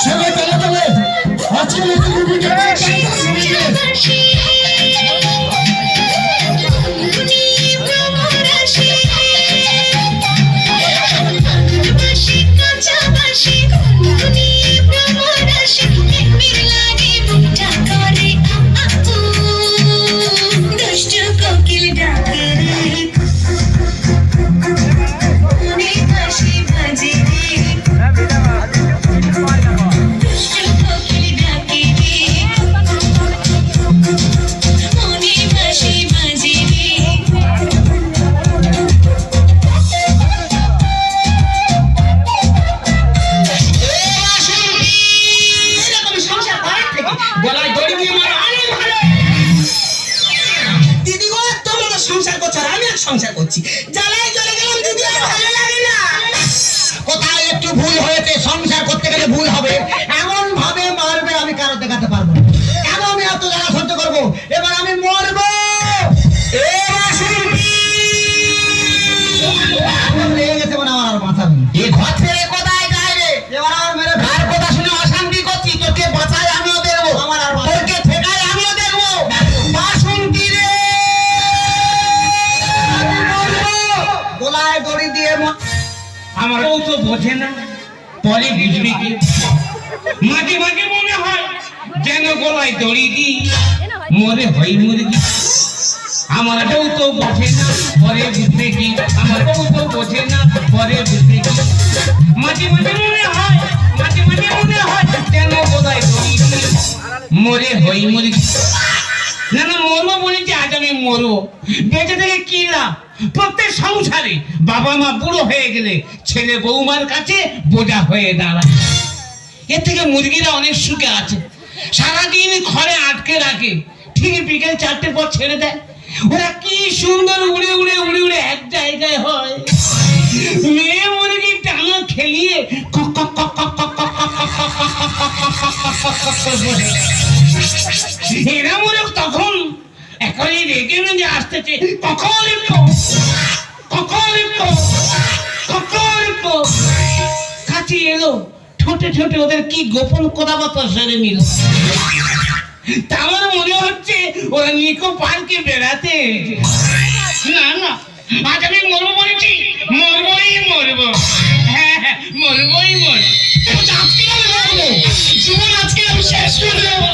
সবাই তালে তালে আজকে নতুন মুভিটা সংসার করছি জ্বালায় চলে গেলাম দিদি আর ভালো লাগে না কোথায় একটু ভুল হয়েছে সংসার করতে গেলে ভুল হবে এমন ভাবে মারবে আমি কারো দেখাতে পারবো না কেন আমি এত জ্বালা সহ্য করবো এবার আমি মরবো লেগে গেছে মানে আমার আর মাথা নেই এই ঘর ছেড়ে কোথায় যায় রে এবার আমার মেরে ভাইয়ের কথা শুনে অশান্তি করছি তোকে বাঁচাই আমিও দেখবো আমার আর তোকে ঠেকাই আমিও দেখবো বাসন্তী রে গলায় দড়ি দিয়ে আমার বউ তো বোঝে না পরে বুঝবি কি মাঝে মাঝে মনে হয় যেন গলায় দড়ি দিই মরে হয় মুরগি আমার বউ তো বোঝে না পরে বুঝবে কি আমার বউ তো বোঝে না পরে বুঝবে কি মাঝে মাঝে মনে হয় যেন গলায় দড়ি দিই মরে হয় মুরগি না না মরবো বলেছি আজ আমি মরবো বেঁচে থেকে কি লাভ প্রত্যেক সংসারে বাবা মা বুড়ো হয়ে গেলে ছেলে বৌমার কাছে বোঝা হয়ে দাঁড়ায় এর থেকে মুরগিরা অনেক সুখে আছে সারাদিন ঘরে আটকে রাখে ঠিক বিকেল 4টের পর ছেড়ে দেয় ওরা কি সুন্দর উড়ে উড়ে উড়ে উড়ে এক জায়গায় হয় মেয়ে মুরগি টানা খেলিয়ে এরা মনে তখন এখনই রেগে মেগে আসতেছে কখন কাছে এলো ঠোঁটে ঠোঁটে ওদের কি গোপন কথাবার্তা সেরে নিল তা আমার মনে হচ্ছে ওরা নিকো পার্কে বেড়াতে না না আজ আমি মরবো বলেছি মরবো হ্যাঁ মরবো আজকে আমি মরবো জীবন আজকে আমি শেষ করে দেবো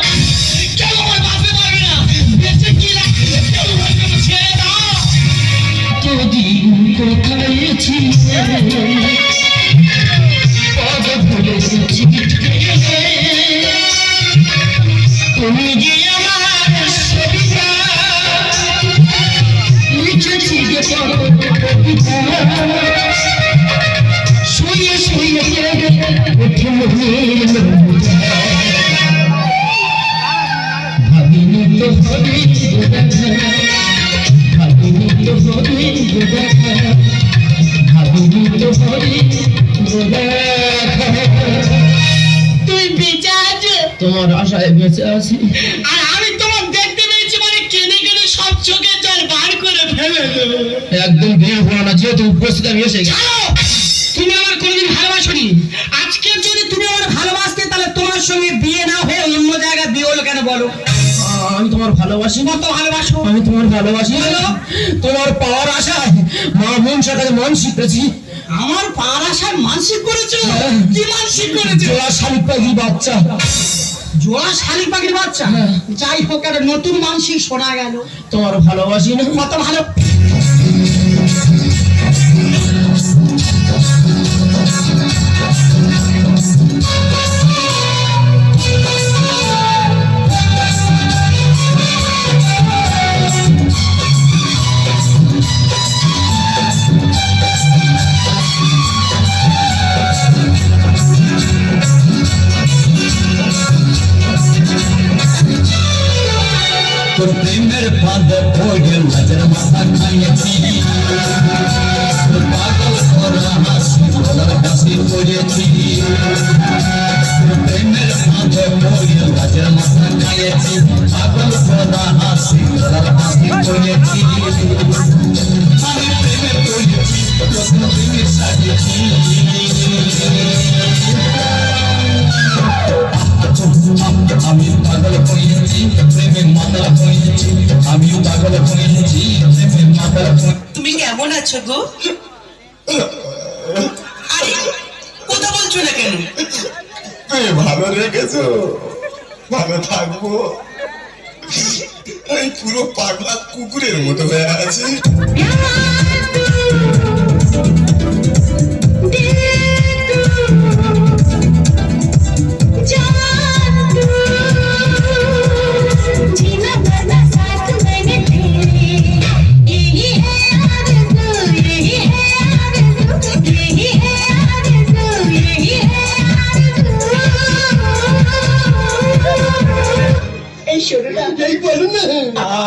কেন আমার বাঁচতে পারবে না বেঁচে কি লাগবে ছেড়ে দাও তোদিন কোথায় তুমি যে আমার সবিতা লিখেছি যে কবিতা শুয়ে শুয়ে ওঠে ভাবিনি তো হবে ভাবিনি তো হবে ভাবিনি তো হবে তুই বেঁচে আছে তোমার আশায় বেঁচে আছি আর আমি তোমার দেখতে পেয়েছি মানে কেঁদে কেঁদে সব চোখের জল বার করে ফেলে দেবো একদম বিয়ে হলো না যেহেতু উপস্থিত আমি এসে গেছি তুমি আমার কোনোদিন ভালোবাসোনি আজকে যদি তুমি আমার ভালোবাসতে তাহলে তোমার সঙ্গে বিয়ে না হয়ে অন্য জায়গায় বিয়ে হলো কেন বলো আমি তোমার ভালোবাসি কত ভালোবাসো আমি তোমার ভালোবাসি তোমার পাওয়ার আশায় মা মনসার কাছে মানসিক করেছি আমার পাওয়ার আশায় মানসিক করেছো কি মানসিক করেছো জোড়া শালিক পাখির বাচ্চা জোড়া শালিক পাখির বাচ্চা যাই হোক একটা নতুন মানসিক শোনা গেল তোমার ভালোবাসি না কত ভালো তোর প্রেমের ফাঁদে পড়ে নজর মাথা খাইয়েছি তোর পাগল করা হাসি তোর কাছে পড়েছি তোর প্রেমের ফাঁদে পড়ে নজর মাথা খাইয়েছি পাগল করা হাসি তোর কাছে পড়েছি আমি প্রেমে পড়েছি আমি পাগল হয়েছি প্রেমে মাতাল হয়েছি আমিও পাগল হয়েছি প্রেমে মাতাল তুমি কেমন আছো গো? আরে কথা বলছো না কেন? তুমি ভালো রেখেছো, ভালো থাকবো। আমি পুরো পাগলা কুকুরের মতো হয়ে আছি।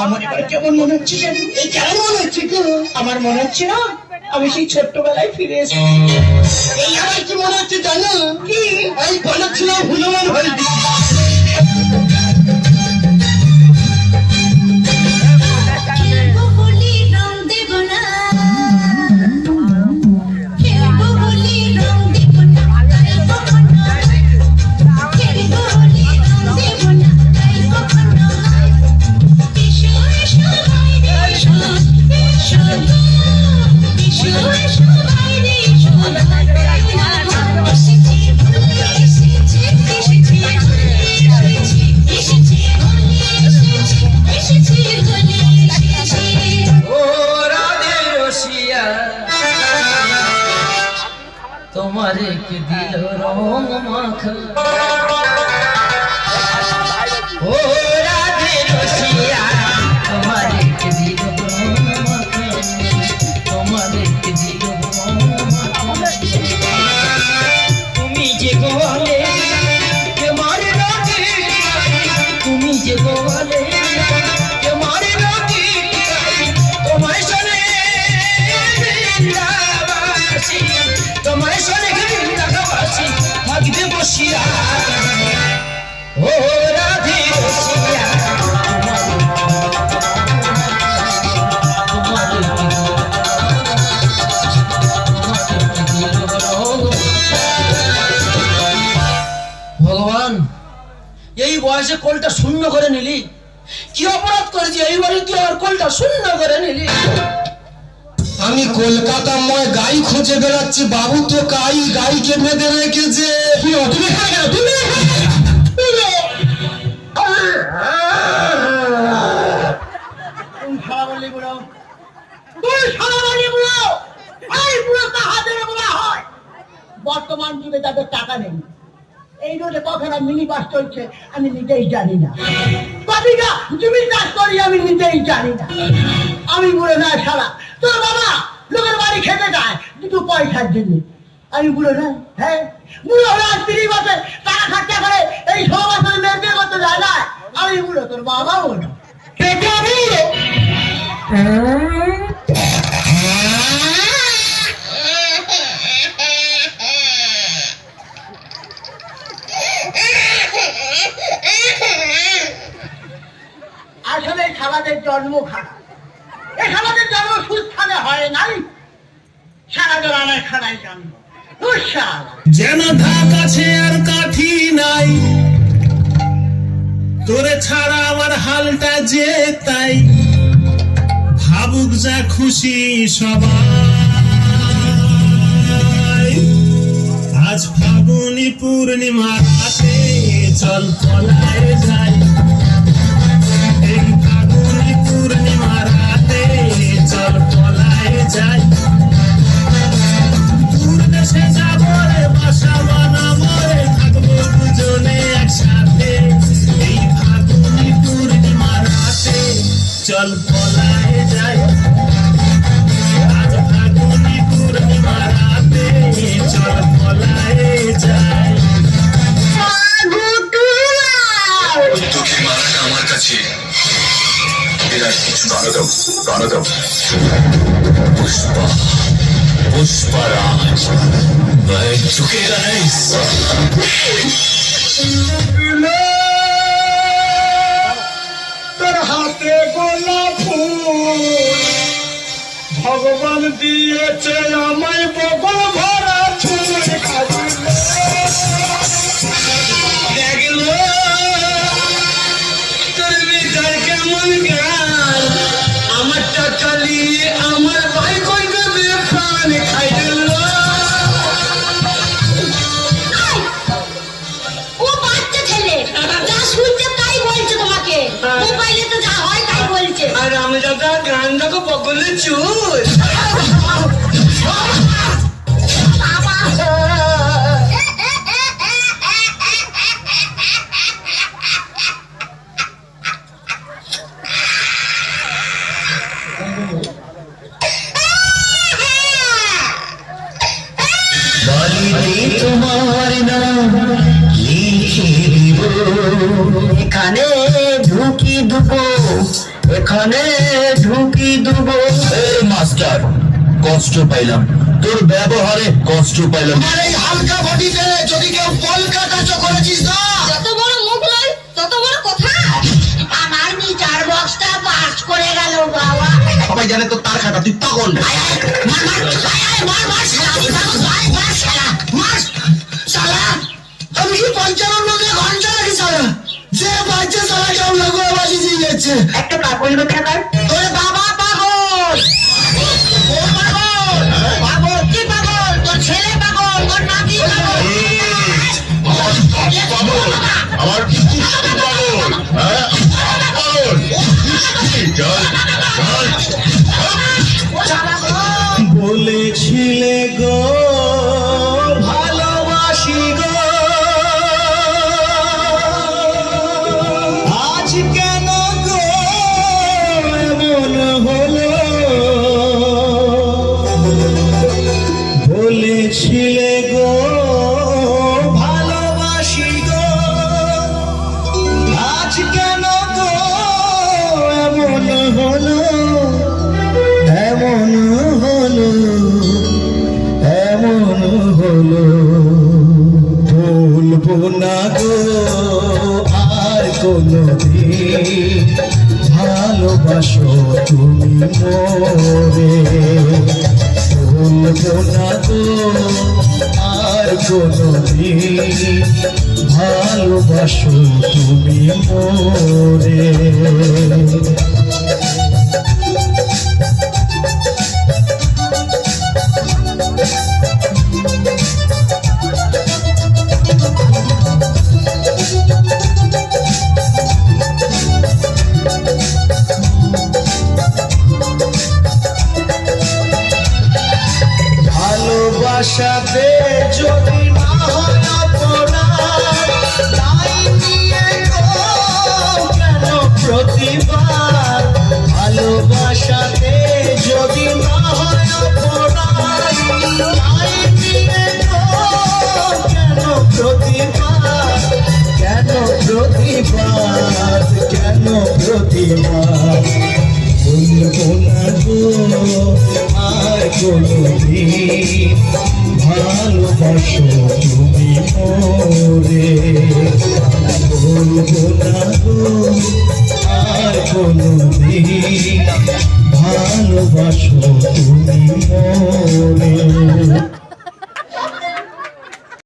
আমার এবার কেমন মনে হচ্ছে জানো? এই কেমন মনে হচ্ছে গো? আমার মনে হচ্ছে না আমি সেই ছোট্টবেলায় ফিরে এসেছি। এই আমার কি মনে হচ্ছে জানো? কি আমি বানাচ্ছিলাম হনুমান হয়ে তোমারে কে দিল রং মাখা ও রাধে রসিয়া তোমারে কে দিল রং মাখা তোমারে কে দিল রং মাখা তুমি যে গোলে তোমার রাধে তুমি যে গোলে তোমার রাধে তোমার সনে বৃন্দাবাসী তোমার সনে বৃন্দাবাসী থাকবে বসিয়া ও রাধে রসিয়া ভগবান এই বয়সে কোলটা শূন্য করে নিলি কি অপরাধ করেছি এই বয়সে তুই আমার কোলটা শূন্য করে নিলি আমি কলকাতাময় গাই খুঁজে বেড়াচ্ছি, বাবু তো গাইকে বেঁধে রেখেছে। তুমি এখানে কেন তুমি এখানে কেন? বর্তমান যুগে যাদের টাকা নেই, এই রোডে কখন মিনি বাস চলছে আমি নিজেই জানি না, কবিটা জমি চাষ করি আমি নিজেই জানি না। আমি বুড়ো না শালা, তোর বাবা লোকের বাড়ি খেতে যায় দুটো পয়সার জন্য। আমি বুড়ো না, হ্যাঁ বুড়ো হলে আজ 30 বছর টাকা খরচা করে এই 6 বছর মেয়ে বিয়ে করতে যায় না। আমি বুড়ো, তোর বাবাও না। আসলে খাবারের জন্ম খারাপ, এই খাবারের জন্ম সুস্থানে হয় নাই, সারা জোড়ানের খানায় জন্ম। যেন ধাক আছে আর কাঠি নাই, তোরে ছাড়া আমার হালটা যে তাই, ভাবুক যা খুশি সবাই। আজ ফাগুনি পূর্ণিমা রাতে চল পলায় যাই, এই ফাগুনি পূর্ণিমা রাতে চল পলায় যাই। দূর দেশে যাবো রে বাসা বানাবো রে, থাকবো দুজনে একসাথে, এই ফাগুনি পূর্ণিমা রাতে চল পলায় যাই। আজ ফাগুনি পূর্ণিমা রাতে চল পলায় যাই। দুঃখী মারাটা আমার কাছে বিরাট কিছু। গান দাও পুষ্পা, পুষ্পারাজ मैं झुकेगा नहीं। তোর হাতে গোলাপ ফুল ভগবান দিয়েছে আমায় বগল ভরা ছুঁড়ে খাইলে দেখলো তোর বিচার কেমন গান আমার টাকা নিয়ে আমার ভাই কই দেবে প্রাণ খাই দিল ও বাচ্চা ছেলে যা শুনছে তাই বলছে তোমাকে মোবাইলে তো যা হয় তাই বলছে আর আমি দাদা গান দেখো বগলে চুল বাবা তোমার নাম লিখে দিব এখানে ঢুকি দেবো এখানে ঢুকি দেবো মাস্টার কষ্ট পাইলাম তোর ব্যবহারে কষ্ট পাইলাম আমার এই হালকা বডিতে যদি কেউ কলকাতা করেছিস না যত বড় মুখ নয় তত বড় কথা আমার মিটার বক্সটা পাস করে গেল বাবা সবাই জানে তো তার খাটা তুই পাগল মার মার মার মার শালা আমি পাগল মার মার শালা মার শালা আমি কি 55 ঘন্টা নাকি সারা যে বাচ্চা সারা কেউ লাগো বাজি দিয়ে যাচ্ছে একটা পাগল বেটাকার তোর বাবা পাগল ও পাগল পাগল কি পাগল তোর ছেলে পাগল তোর নাতি পাগল আমার পাগল হ্যাঁ পাগল চল বলেছিলে গো ভালোবাসি গো আজ কেন গো এমন হলো বলেছিলে গো ভালোবাসি গো আজ কেন গো এমন হলো এমন হলো এমন হলো ভুলবো না গো আর কোনদিন ভালোবাসো তুমি মোরে ভুলবো না গো আর কোনদিন ভালোবাসো তুমি মোরে ভালোবাসাতে যদি না হয় অপরাধ তাই নিয়ে গো কেন প্রতিবাদ ভালোবাসাতে যদি না হয় অপরাধ তাই নিয়ে গো কেন প্রতিবাদ কেন প্রতিবাদ কেন প্রতিবাদ ভুলবো না গো আর কোনদিন ভালোবাসো তুমি মোরে ভুলবো না গো আর কোনদিন ভালোবাসো তুমি মোরে